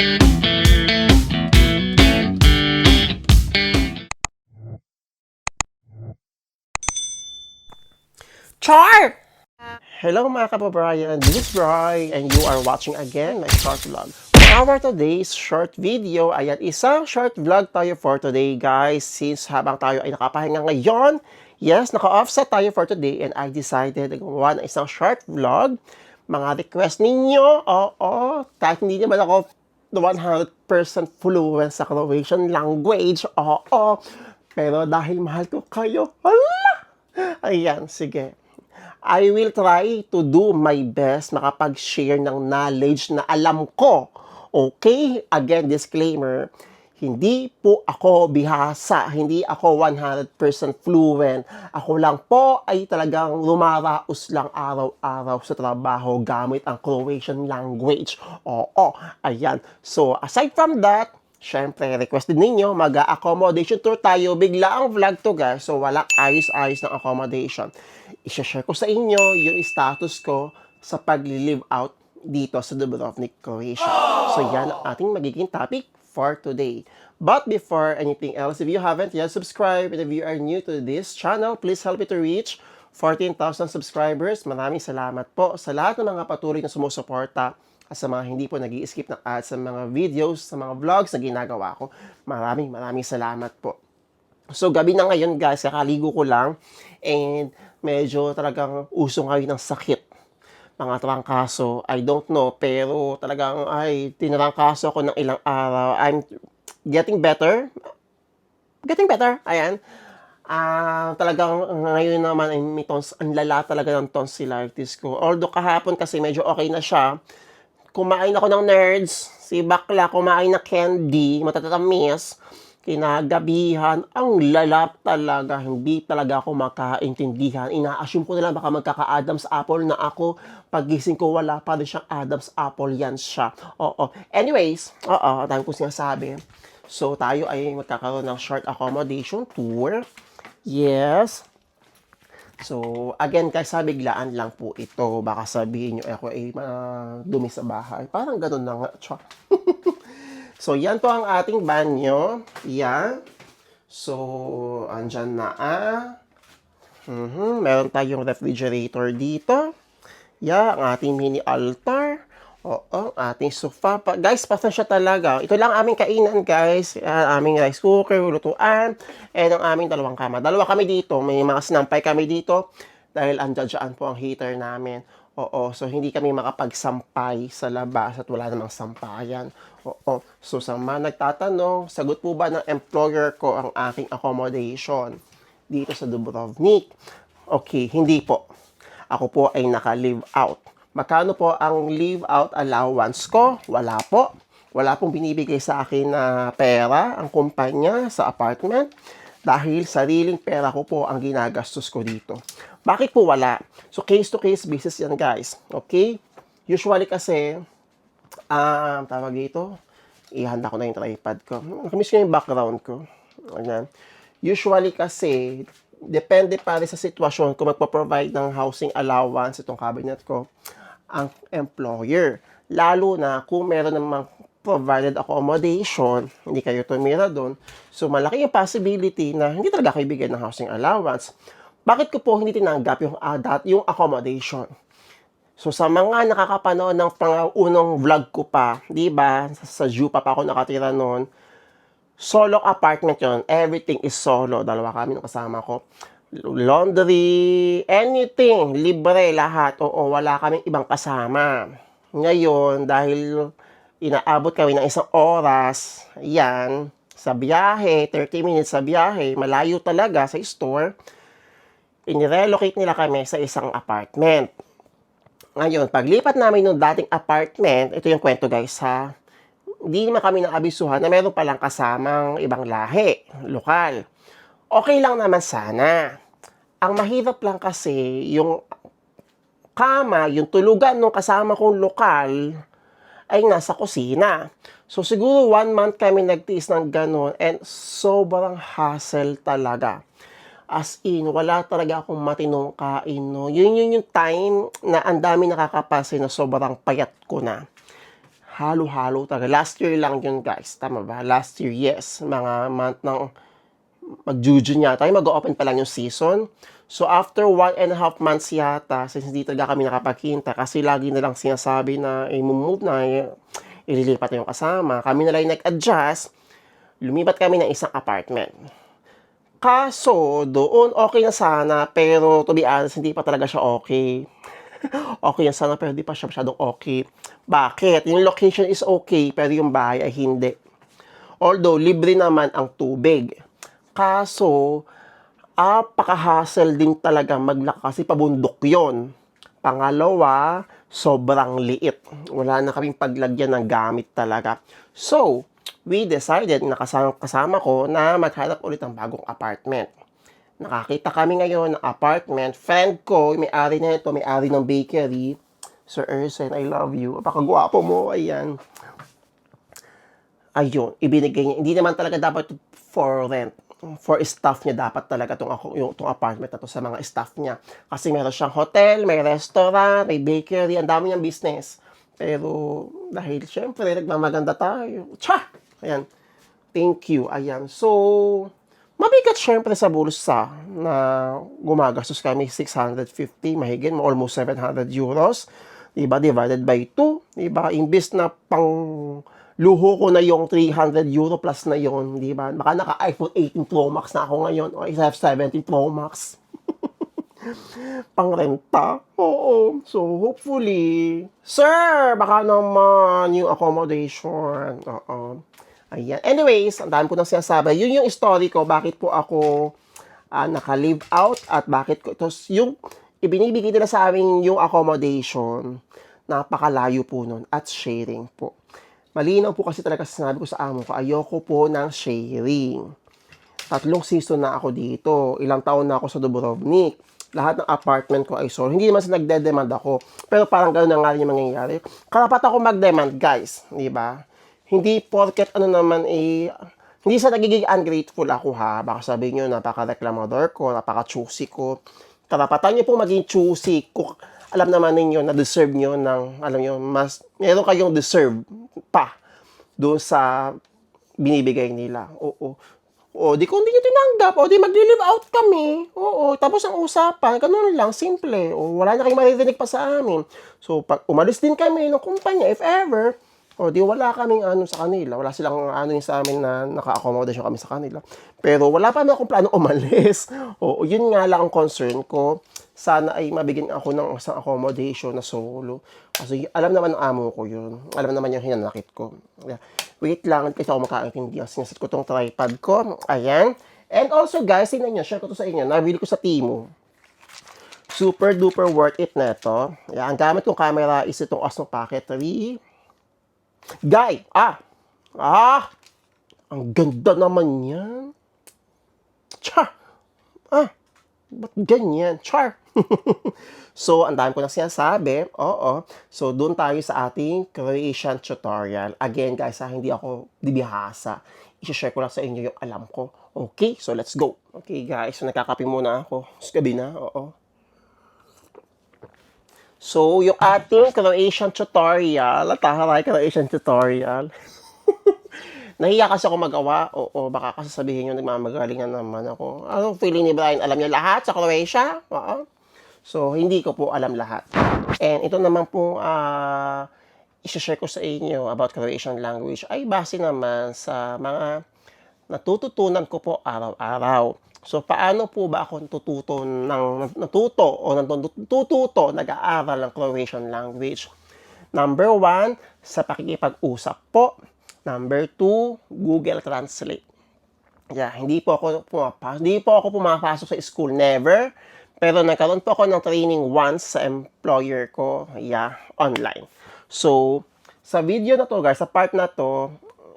Char! Hello mga kababayan, this is Bri and you are watching again my short vlog. For our today's short video, ayan, isang short vlog tayo for today guys. Since habang tayo ay nakapahinga ngayon, yes, naka-offset tayo for today and I decided na gumawa ng isang short vlog. Mga request ninyo, oo, kahit hindi naman ako 100% fluent sa Croatian language, oo, pero dahil mahal ko kayo, hala! Ayan, sige. I will try to do my best makapag-share ng knowledge na alam ko. Okay? Again, disclaimer, hindi po ako bihasa, hindi ako 100% fluent. Ako lang po ay talagang lumaraos lang araw-araw sa trabaho gamit ang Croatian language. Oo, ayan. So, aside from that, syempre, requested ninyo, mag-accommodation tour tayo. Bigla ang vlog to guys, so walang ayos-ayos ng accommodation. I-share ko sa inyo yung status ko sa pag-live out dito sa Dubrovnik, Croatia. So yan ang ating magiging topic for today. But before anything else, if you haven't yet subscribed and if you are new to this channel, please help me to reach 14,000 subscribers. Maraming salamat po sa lahat ng mga patuloy na sumusuporta at sa mga hindi po nag-i-skip ng ads sa mga videos, sa mga vlogs na ginagawa ko. Maraming salamat po. So, gabi na ngayon guys, kakaligo ko lang and medyo talagang uso ngayon ng sakit. Mga trangkaso, I don't know, pero talagang ay tinarangkaso ako ng ilang araw. I'm getting better. Ayan. Talagang ngayon naman ay may ang lala talaga ng tonsillitis ko. Although kahapon kasi medyo okay na siya. Kumain ako ng nerds, si bakla kumain na candy, matatamis. Kinagabihan, ang lala talaga, hindi talaga ako makaintindihan. Ina-assume ko na lang baka magkaka-Adam's apple na ako. Pagising ko, wala pa rin siyang Adam's apple, yan siya. Oo. Anyways, dami ko sinasabi. So, tayo ay magkakaroon ng short accommodation tour. Yes. So, again, guys, biglaan lang po ito. Baka sabihin nyo, ako ay dumi sa bahay. Parang ganun na nga. So, yan po ang ating banyo. Yan. So, andyan na meron tayong refrigerator dito. Yan, ang ating mini altar. Oo, ating sofa. Guys, pasensya talaga. Ito lang aming kainan, guys. Aming rice cooker, lutuan, and ang aming dalawang kama. Dalawa kami dito. May mga sinampay kami dito dahil andyan po ang heater namin. Oo, so hindi kami makapagsampay sa labas at wala namang sampayan. Oo, so sa mga nagtatanong, sagot po ba ng employer ko ang aking accommodation dito sa Dubrovnik? Okay, hindi po. Ako po ay naka-live out. Magkano po ang live out allowance ko? Wala po. Wala pong binibigay sa akin na pera ang kumpanya sa apartment dahil sariling pera ko po ang ginagastos ko dito. Bakit po wala? So, case-to-case basis yan, guys. Okay? Usually kasi, tawag dito, ihanda ko na yung tripod ko. Nakamiss ko yung background ko. Ayan. Usually kasi, depende pa rin sa sitwasyon kung magpo-provide ng housing allowance itong cabinet ko, ang employer. Lalo na kung meron namang provided accommodation, hindi kayo tumira doon. So, malaki yung possibility na hindi talaga kayo bigyan ng housing allowance. Bakit ko po hindi tinanggap yung accommodation? So, sa mga nakakapanood ng unang vlog ko pa, di ba, sa Jupa pa ako nakatira noon, solo apartment yon, everything is solo. Dalawa kami ng kasama ko. Laundry, anything, libre lahat. Oo, wala kaming ibang kasama. Ngayon, dahil inaabot kami ng isang oras, yan, sa biyahe, 30 minutes sa biyahe, malayo talaga sa store, inirelocate nila kami sa isang apartment. Ngayon, paglipat namin ng dating apartment, ito yung kwento guys ha, hindi naman kami naabisuhan na meron palang kasamang ibang lahi, lokal. Okay lang naman sana. Ang mahirap lang kasi, yung kama, yung tulugan ng kasama kong lokal, ay nasa kusina. So, siguro 1 month kami nagtiis ng ganun and sobrang hassle talaga. As in, wala talaga akong matinong kain, no. Yun yung time na ang dami nakakapansin na sobrang payat ko na. halo-halo talaga. Last year lang yun, guys. Tama ba? Last year, yes. Mga month ng mag-June yata. Mag-open pa lang yung season. So, after 1.5 months yata, since hindi talaga kami nakapagkita, kasi lagi na lang sinasabi na i-move na, ililipat na yung kasama. Kami na lang nag-adjust. Lumipat kami ng isang apartment. Kaso, doon okay na sana, pero to be honest, hindi pa talaga siya okay. Okay yan sana, pero di pa siya masyadong okay. Bakit? Yung location is okay, pero yung bahay ay hindi. Although, libre naman ang tubig. Kaso, apaka-hassle din talaga maglakad kasi pabundok yon. Pangalawa, sobrang liit. Wala na kaming paglagyan ng gamit talaga. So, we decided na kasama ko na maghanap ulit ng bagong apartment. Nakakita kami ngayon ng apartment. Friend ko, may-ari na ito, may-ari ng bakery. Sir Ersen, I love you. Apakagwapo mo, ayan. Ayun, ibinigay niya. Hindi naman talaga dapat for rent. For staff niya dapat talaga itong apartment na to sa mga staff niya. Kasi meron siyang hotel, may restaurant, may bakery, ang dami niyang business. Pero dahil syempre nagmamaganda tayo. Tsa! Ayan. Thank you. Ayan. So, mabigat syempre sa bulsa na gumagastos kami 650, mahigit, almost 700 euros. Diba? Divided by 2. Diba? Imbis na pang luho ko na yung 300 euro plus na yon, di ba? Baka naka-iPhone 18 Pro Max na ako ngayon o isa 17 Pro Max. Pangrenta. Oo. So, hopefully, sir, baka naman yung accommodation. Oo. Ayan. Anyways, ang dami ko nang sinasabi. Yun yung story ko. Bakit po ako naka-live out at bakit ko ito. Yung ibinibigay nila sa amin yung accommodation, napakalayo po nun at sharing po. Malinaw po kasi talaga sinabi ko sa amo ko, ayoko po ng sharing. 3 season na ako dito. Ilang taon na ako sa Dubrovnik. Lahat ng apartment ko ay sold. Hindi naman sa nagde-demand ako. Pero parang gano'n na nga rin yung mangyayari. Karapat ako mag-demand, guys. Di ba? Hindi porket ano naman hindi sa nagiging ungrateful ako ha. Baka sabihin nyo, napaka-reklamador ko, napaka-choosy ko. Karapatan nyo po maging choosy. Alam naman ninyo na deserve nyo ng, alam nyo, mas, meron kayong deserve pa doon sa binibigay nila. Oo. O, di kung di nyo tinanggap, o di magli-live out kami. Oo, tapos ang usapan, ganun lang, simple. O, wala na kayong maririnig pa sa amin. So, pag umalis din kami ng kumpanya, if ever, o di wala kaming ano sa kanila. Wala silang ano yung sa amin na naka-accommodation kami sa kanila. Pero wala pa naman akong plano umalis. O, yun nga lang ang concern ko. Sana ay mabigyan ako ng isang accommodation na solo. Kasi alam naman ng amo ko yun. Alam naman yung hinanakit ko. Wait lang, kasi ako makaintindihan. Sinaset ko tong tripod ko. Ayan. And also guys, tingnan nyo, share ko to sa inyo. Nabili ko sa Temu. Super duper worth it na ito. Ayan, ang gamit kong camera is itong Osmo Pocket 3. Guy! Ang ganda naman yan. Tsa! Ba't ganyan? Char! So, ang dami ko na sinasabi. Oo. So, doon tayo sa ating Croatian tutorial. Again, guys, hindi ako dibihasa. I-share ko lang sa inyo yung alam ko. Okay? So, let's go. Okay, guys. So, nakakape muna ako. Sa gabi na. Oo. So, yung ating Croatian tutorial. Taharay Croatian tutorial. Nahiya kasi ako magawa. Oo, baka kasi sabihin nyo, nagmamagalingan naman ako. Anong feeling ni Brian? Alam niya lahat sa Croatia? Oo. So, hindi ko po alam lahat. And ito naman po, i-share ko sa inyo about Croatian language ay base naman sa mga natututunan ko po araw-araw. So, paano po ba ako natututo, nag-aaral ng Croatian language? Number 1, sa pakikipag-usap po. Number 2, Google Translate. Yeah, hindi po ako pumapasok sa school, never. Pero nagkaroon po ako ng training once sa employer ko, online. So, sa video na to, guys, sa part na to,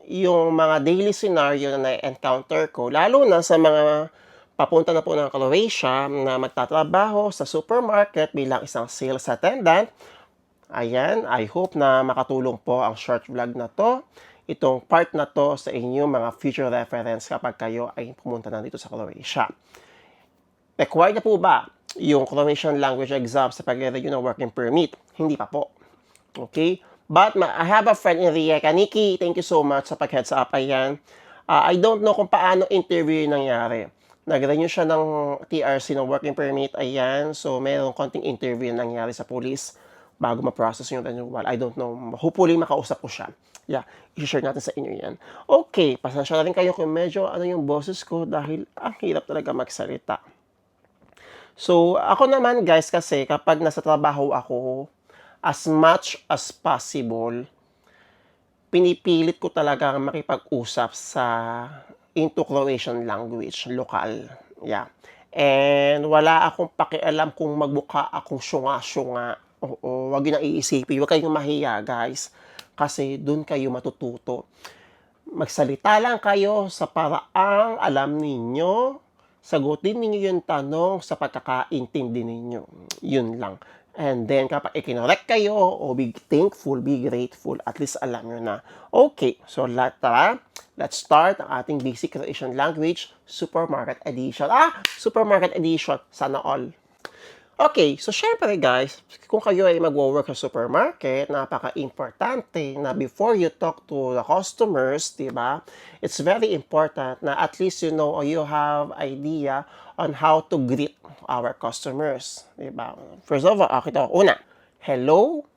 yung mga daily scenario na na-encounter ko, lalo na sa mga papunta na po ng Croatia na magtatrabaho sa supermarket bilang isang sales attendant. Ayan, I hope na makatulong po ang short vlog na to. Itong part na to sa inyong mga future reference kapag kayo ay pumunta na dito sa Croatia. Required na po ba yung Croatian language exam sa pag-review ng working permit? Hindi pa po. Okay? But I have a friend in Rijeka. Nikki, thank you so much sa pag-heads up. Ayan. I don't know kung paano interview yung nangyari. Nag-renew siya ng TRC ng working permit. Ayan. So, mayroong konting interview na nangyari sa police bago ma-process yung renewal. I don't know. Hopefully, makausap ko siya. Yeah, i-share natin sa inyo yan. Okay, pasensya na rin kayo kung medyo yung boses ko dahil ang hirap talaga magsalita. So, ako naman guys kasi kapag nasa trabaho ako, as much as possible, pinipilit ko talaga makipag-usap sa into Croatian language, lokal. Yeah. And wala akong pakialam kung magbuka akong syunga-syunga. Oo, wag yun ang iisipin. Huwag kayong mahiya, guys. Kasi dun kayo matututo. Magsalita lang kayo sa paraang alam ninyo. Sagutin ninyo yung tanong sa pagkakaintindi ninyo. Yun lang. And then, kapag ikinorek kayo, o be thankful, be grateful, at least alam nyo na. Okay, so let's start ang ating basic Croatian language, supermarket edition. Supermarket edition, sana all. Okay, so syempre guys, kung kayo ay magwo-work sa supermarket, napaka-importante na before you talk to the customers, diba, it's very important na at least you know or you have idea on how to greet our customers, diba. First of all, kita ko una, hello,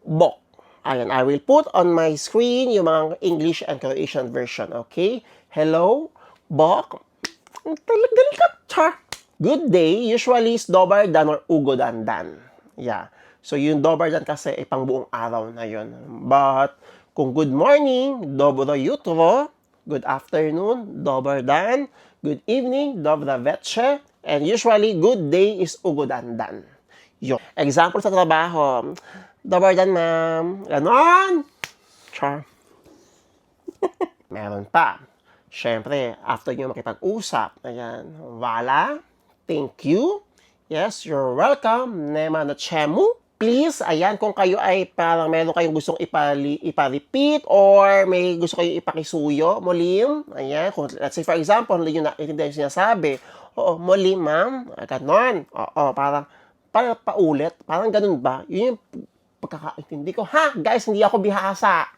bok. Ayan, I will put on my screen yung mga English and Croatian version, okay? Hello, bok. Talagang ka, char. Good day usually is dobar dan or ugodan dan. Yeah. So yung dobar dan kasi ay pang buong araw na yun. But kung good morning, dobro jutro. Good afternoon, dobar dan. Good evening, dobra večer. And usually good day is ugodan dan. Yun. Example sa trabaho. Dobar dan, ma'am. Ganon. Char. Meron pa. Siyempre, after nyo makipag-usap, ayan, wala. Thank you. Yes, you're welcome. Nema na chemu. Please, ayan, kung kayo ay parang meron kayong gustong ipa-repeat or may gusto kayong ipakisuyo, mulim. Ayan, kung, let's say for example, hindi nyo naintindihan yung sinasabi. Oo, mulim, ma'am. Ganon. Oo, parang paulit. Parang ganun ba? Yun yung pagkakaintindi ko. Ha, guys, hindi ako bihasa.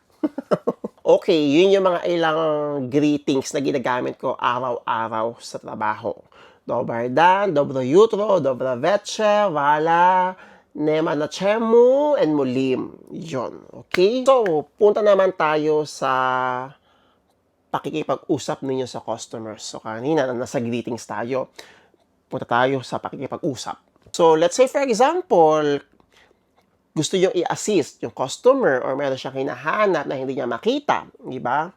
Okay, yun yung mga ilang greetings na ginagamit ko araw-araw sa trabaho. Dobar dan, dobro jutro, dobra večer, wala, nema na chemu, and mulim. Yun, okay? So, punta naman tayo sa pakikipag-usap ninyo sa customers. So, kanina, nasa greetings tayo. Punta tayo sa pakikipag-usap. So, let's say for example, gusto nyo i-assist yung customer or meron siyang hinahanap na hindi niya makita, di ba?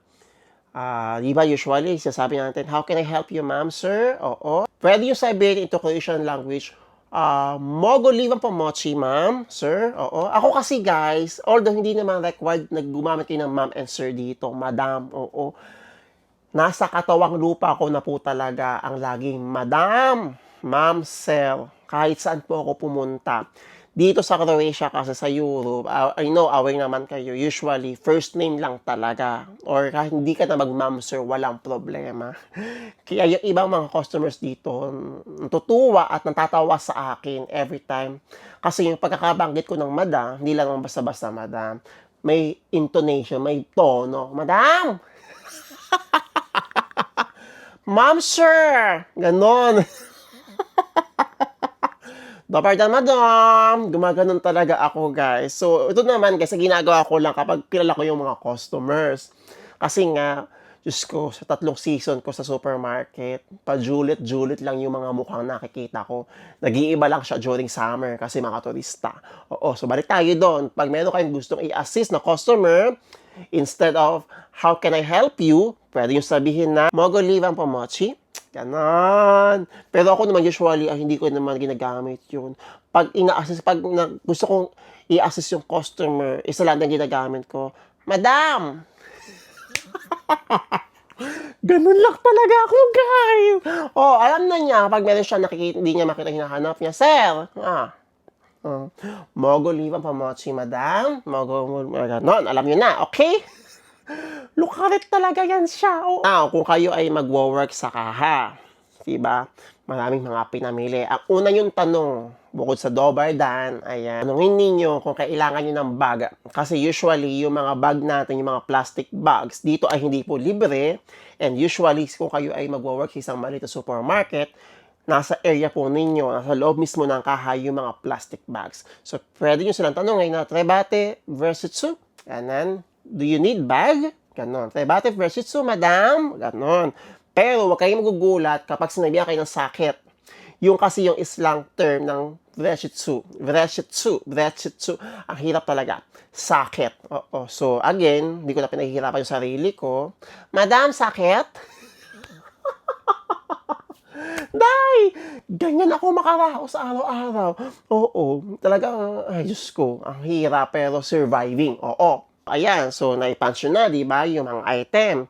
Di ba usually, sasabi natin, how can I help you, ma'am, sir? Oo. Pwede yung sabihin into Croatian language, mogo livam pomoci, ma'am, sir? Oo. Ako kasi, guys, although hindi naman required na gumamit kayo ng ma'am and sir dito, madam, oo. Nasa katawang lupa ko na po talaga ang laging madam, ma'am, sir, kahit saan po ako pumunta. Dito sa Croatia kasi sa Europe, I know, aware naman kayo, usually, first name lang talaga. Or kahit hindi ka na mag-ma'am, sir, walang problema. Kaya yung ibang mga customers dito, natutuwa at natatawa sa akin every time. Kasi yung pagkakabanggit ko ng madam, hindi lang basta-basta madam, may intonation, may tono. Madam! Ma'am, sir! Ganon. Dobar dan, madam! Gumaganon talaga ako, guys. So, ito naman, guys, ginagawa ko lang kapag kilala ko yung mga customers. Kasi nga, Diyos ko, sa 3 season ko sa supermarket, pajulit-julit lang yung mga mukhang nakikita ko. Nag-iiba lang siya during summer kasi mga turista. Oo, so balik tayo doon. Pag meron kayong gustong i-assist na customer, instead of, how can I help you? Pwede yung sabihin na, mogo livam pomoci. Ganon. Pero ako naman usually, hindi ko naman ginagamit yun. Pag gusto kong i-assist yung customer, isa lang din ginagamit ko, madam! Ganun lang talaga ako, guys. Oh, alam na niya, pag meron siya hindi niya makita hinahanap niya, sir, mogo livam pomoci, madam. Mogo, ganon, alam niyo na, okay? Lukaret talaga yan siya. Oh. Now, kung kayo ay magwo-work sa kaha, Diba? Maraming mga pinamili. Ang una yung tanong, bukod sa Dobardan, ayan, tanungin ninyo kung kailangan nyo ng bag. Kasi usually, yung mga bag natin, yung mga plastic bags, dito ay hindi po libre. And usually, kung kayo ay magwo-work sa isang maliit na supermarket, nasa area po ninyo, nasa loob mismo ng kahay yung mga plastic bags. So, pwede nyo silang tanongin na, Trebate versus Ganon. Do you need bag? Ganon. Trebate versus madam? Ganon. Pero huwag kayong magugulat kapag sinabihan kayo ng sakit. Yung kasi yung slang term ng vreshitsu. Ang hirap talaga. Sakit. Oo. So, again, hindi ko na pinaghihirapan yung sarili ko. Madam, sakit? Day! Ganyan ako makaraos sa araw-araw. Oo. Talagang, ay Diyos ko, ang hirap pero surviving. Oo. Ayan. So, naipansyon na, di ba? Yung mga item.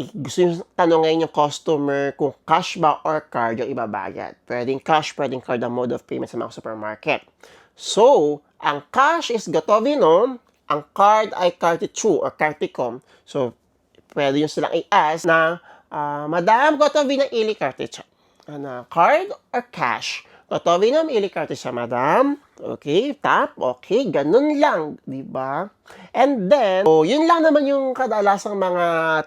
Gusto nyo tanongin yung customer kung cash ba or card yung ibabayad. Pwedeng cash, pwedeng card ang mode of payment sa mga supermarket. So, ang cash is Gotovino, ang card ay Kartichu or Karticom. So, pwede nyo silang i-ask na, Madam, Gotovino ili Karticha. Card or cash? Gotovino ili Karticha, Madam. Okay, tap. Okay, ganun lang. Diba? And then, yun lang naman yung kadalasang mga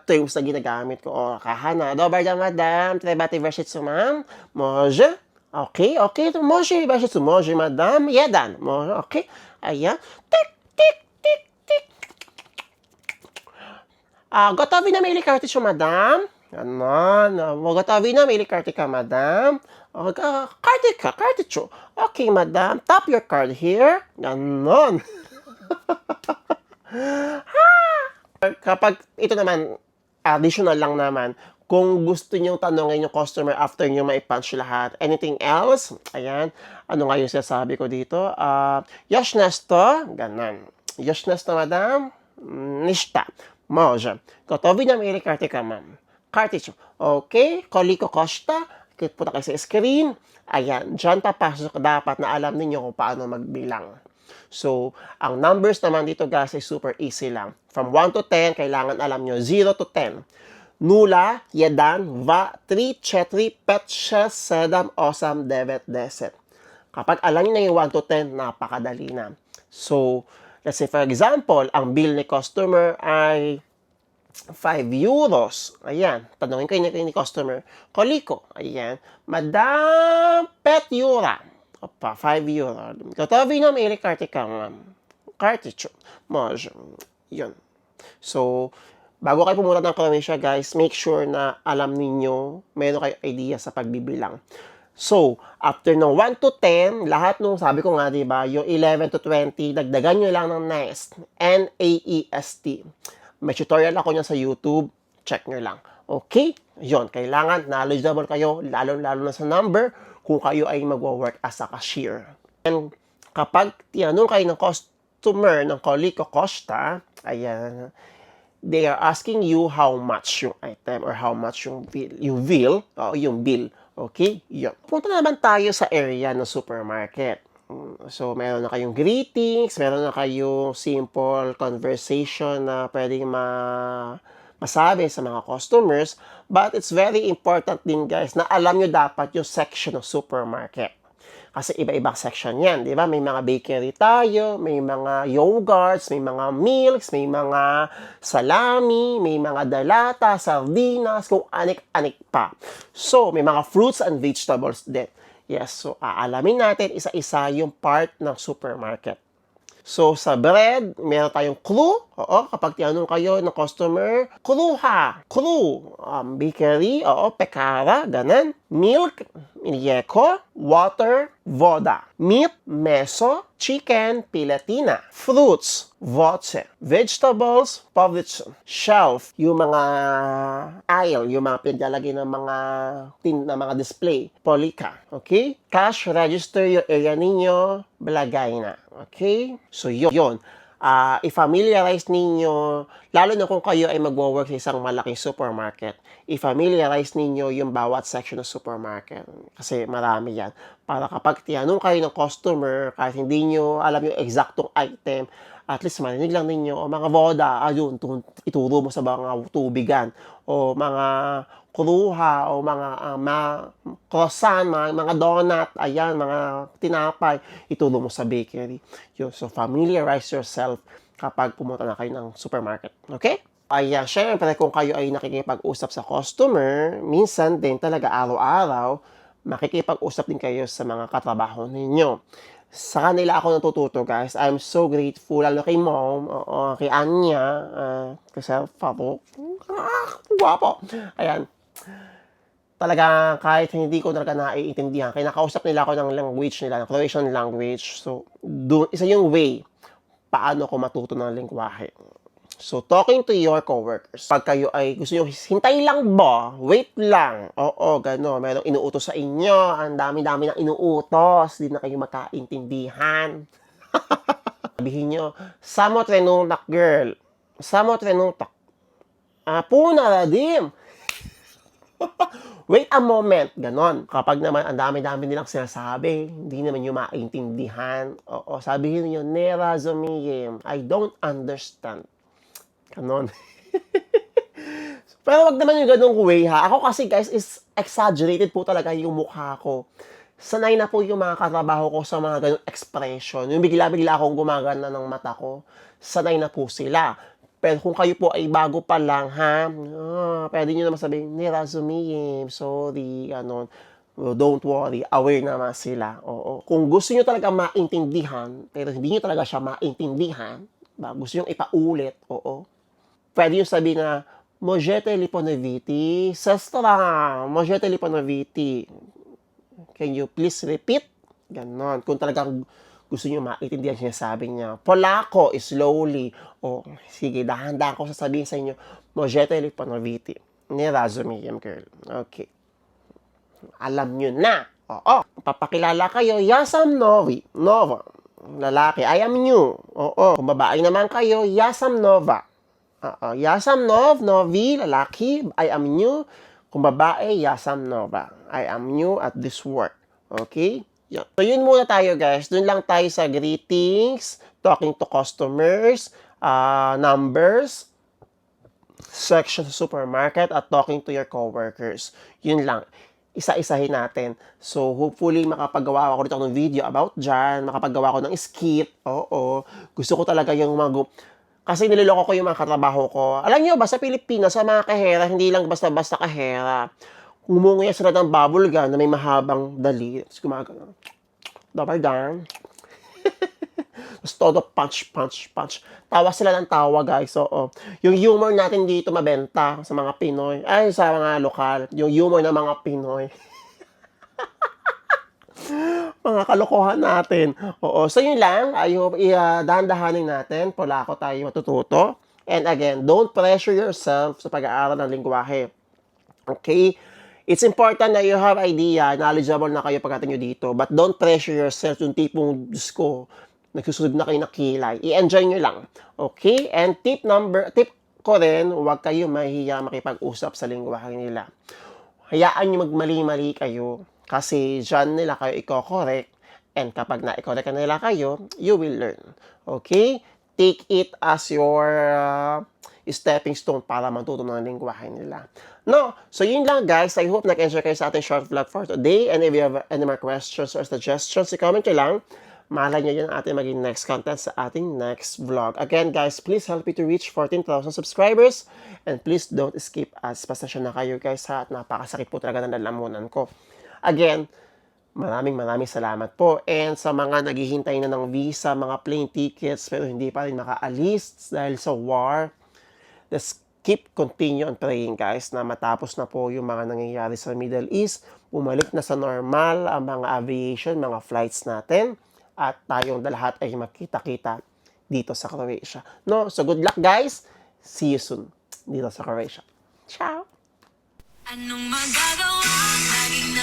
terms na ginagamit ko. Kahana, Dobardan, Madam. Trebate vershitsu, ma'am. Moje. Okay, okay. Moje vershitsu, moje, Madam. Yedan. Moje, okay. Ayan. Tik, tik, tik, tik. Gotovi na maili kartisyo, Madam. Ganon. Gotovi na maili kartika, Madam. Karticho. Okay, Madam. Tap your card here. Ganon. Kapag ito naman, additional lang naman, kung gusto nyo tanongin yung customer after nyo maipunch lahat, anything else, ayan, ano nga yung sinasabi ko dito? Yoshnes to, ganon. Yoshnes to, Madam, nishta, moja. Gotovi na maili kartika, ma'am. Karticho. Okay, koliko kosta, punta kayo sa screen, ayan, dyan papasok dapat na alam ninyo kung paano magbilang. So, ang numbers naman dito guys ay super easy lang. From 1 to 10, kailangan alam nyo 0 to 10. Nula, yedan, va, 3, chetri, petche, sedam, osam, devet, deset. Kapag alam nyo na yung 1 to 10, napakadali na. So, let's say for example, ang bill ni customer ay 5 euros. Ayan. Tanungin kayo ni customer. Koliko. Ayan. Madam Pet Eura. Opa, 5 euro. Gotovi na maili kartika, ma'am. Karticho. Moj. Yun. So, bago kayo pumunta ng Croatia, guys, make sure na alam ninyo, meron kayo idea sa pagbibilang. So, after ng 1 to 10, lahat nung sabi ko nga, diba, yung 11 to 20, dagdagan nyo lang ng NAEST. N-A-E-S-T. May tutorial ako niya sa YouTube. Check nyo lang. Okay? Yon, kailangan knowledgeable kayo, lalo-lalo na sa number, kung kayo ay magwo-work as a cashier. And kapag tinanong kayo ng customer ng Koliko Costa, ayan, they are asking you how much yung item or how much yung bill. Okay? Yun. Punta naman tayo sa area ng supermarket. So, meron na kayong greetings, meron na kayong simple conversation na pwedeng masabi sa mga customers. But it's very important din guys na alam nyo dapat yung section ng supermarket. Kasi iba-ibang section yan, di ba? May mga bakery tayo, may mga yogurts, may mga milks, may mga salami, may mga dalata, sardinas, kung anik-anik pa. So, may mga fruits and vegetables din. Yes, so aalamin natin isa-isa yung part ng supermarket. So, sa bread, meron tayong clue. Oo, kapag tinanong kayo ng customer, clue. Bakery, pekara, ganan. Milk, Inieko. Water, voda. Meat, meso. Chicken, pilatina. Fruits, voce. Vegetables, povich. Shelf, yung mga aisle, yung mga pinalagay ng mga mga display. Polika. Okay? Cash register yung area ninyo, balagay na. Okay? So, yun. I-familiarize ninyo, lalo na kung kayo ay magwo-work sa isang malaking supermarket, i-familiarize ninyo yung bawat section ng supermarket. Kasi marami yan. Para kapag tinanong kayo ng customer, kahit hindi nyo alam yung exactong item, At least marinig lang ninyo, o mga voda, ayun, ituro mo sa mga tubigan, o mga kruha, o mga croissant, mga donut, ayan, mga tinapay, ituro mo sa bakery. Yun, so familiarize yourself kapag pumunta na kayo ng supermarket. Okay? Ayan, syempre kung kayo ay nakikipag-usap sa customer, minsan din talaga araw-araw, makikipag-usap din kayo sa mga katrabaho ninyo. Sa kanila ako natututo, guys. I'm so grateful, lalo kay mom, oo, kay Anya, kasi Fabo, guwapo. Ayan, talaga kahit hindi ko talaga naiintindihan, kinakausap nila ako ng language nila, ng Croatian language. So, isa yung way paano ko matuto ng lengguwahe. So, talking to your coworkers. Pag kayo ay gusto nyo, hintay lang ba? Wait lang. Oo, gano'n. Merong inuutos sa inyo. Ang dami-dami ng inuutos. Di na kayo magkaintindihan. Sabihin nyo, samo trenutak, girl. Samo trenutak. Puna, radim. Wait a moment, ganon. Kapag naman ang dami-dami nilang sinasabi, hindi naman nyo maintindihan. Oo, sabihin niyo, ne razumiem. I don't understand. Ganon. Pero wag naman yung ganong way ha. Ako kasi guys is exaggerated po talaga yung mukha ko. Sanay na po yung mga katrabaho ko sa mga ganong expression. Yung bigla-bigla akong gumagana ng mata ko. Sanay na po sila. Pero kung kayo po ay bago pa lang ha, pwede nyo naman sabihin, Nirazumiem, sorry, ano, don't worry, aware naman sila. Oo. Kung gusto nyo talaga maintindihan, pero hindi nyo talaga siya maintindihan, gusto nyo ipaulit, oo, pwede yung sabihin na, Możete liponoviti, sestra, Możete liponoviti. Can you please repeat? Ganon. Kung talagang gusto nyo maintindihan siya, sabi niya, Polako, slowly. O, sige, dahan-dahan ko sasabihin sa inyo, Możete liponoviti. Ni razumiem, girl. Okay. Alam nyo na. Oo. Papakilala kayo, Yasam Novi. Nova. Lalaki, I am new. Oo. Kung babae naman kayo, Yasam Nova. Yasam Nov, Novi, lalaki, I am new. Kung babae, Yasam Nova. I am new at this work. Okay? Yan. So, yun muna tayo, guys. Doon lang tayo sa greetings, talking to customers, numbers, section sa supermarket, at talking to your coworkers. Yun lang. Isa-isahin natin. So, hopefully, makapagawa ako dito ng video about dyan, makapagawa ko ng skit. Oo. Gusto ko talaga yung kasi niloloko ko yung mga katrabaho ko. Alam niyo ba, sa Pilipinas, sa mga kahera, hindi lang basta-basta kahera. Umunguya sila ng bubble gum na may mahabang dali. Tapos gumagano. Double down. Tapos todo punch, punch, punch. Tawa sila ng tawa, guys. Oo. Yung humor natin dito mabenta sa mga Pinoy. Ay, sa mga lokal. Yung humor ng mga Pinoy. Mga kalokohan natin. Oo. So, yun lang. I hope dahan-dahanin natin. Polako tayo matututo. And again, don't pressure yourself sa pag-aaral ng lingwahe. Okay? It's important that you have idea, knowledgeable na kayo pagdating nyo dito. But don't pressure yourself yung tipong, Diyos ko, nagsusunod na kayo na kilay. I-enjoy nyo lang. Okay? And tip ko rin, huwag kayo mahihiya makipag-usap sa lingwahe nila. Hayaan nyo magmali-mali kayo. Kasi dyan nila kayo i-correct. And kapag na-correct nila kayo, you will learn. Okay? Take it as your stepping stone para matuto ng lingwahe nila. No? So, yun lang, guys. I hope nag-enjoy kayo sa ating short vlog for today. And if you have any more questions or suggestions, i-comment nyo lang. Malay nyo yun ating maging next content sa ating next vlog. Again, guys, please help me to reach 14,000 subscribers. And please don't skip us. Pasensya na kayo, guys, ha? At napakasakit po talaga ng lalamunan ko. Again, maraming salamat po. And sa mga naghihintay na ng visa, mga plane tickets, pero hindi pa rin makaalis dahil sa war, let's continue on praying, guys, na matapos na po yung mga nangyayari sa Middle East, bumalik na sa normal ang mga aviation, mga flights natin, at tayong lahat ay makita-kita dito sa Croatia. No? So good luck, guys. See you soon dito sa Croatia. Ciao! Anong magagawa? Laging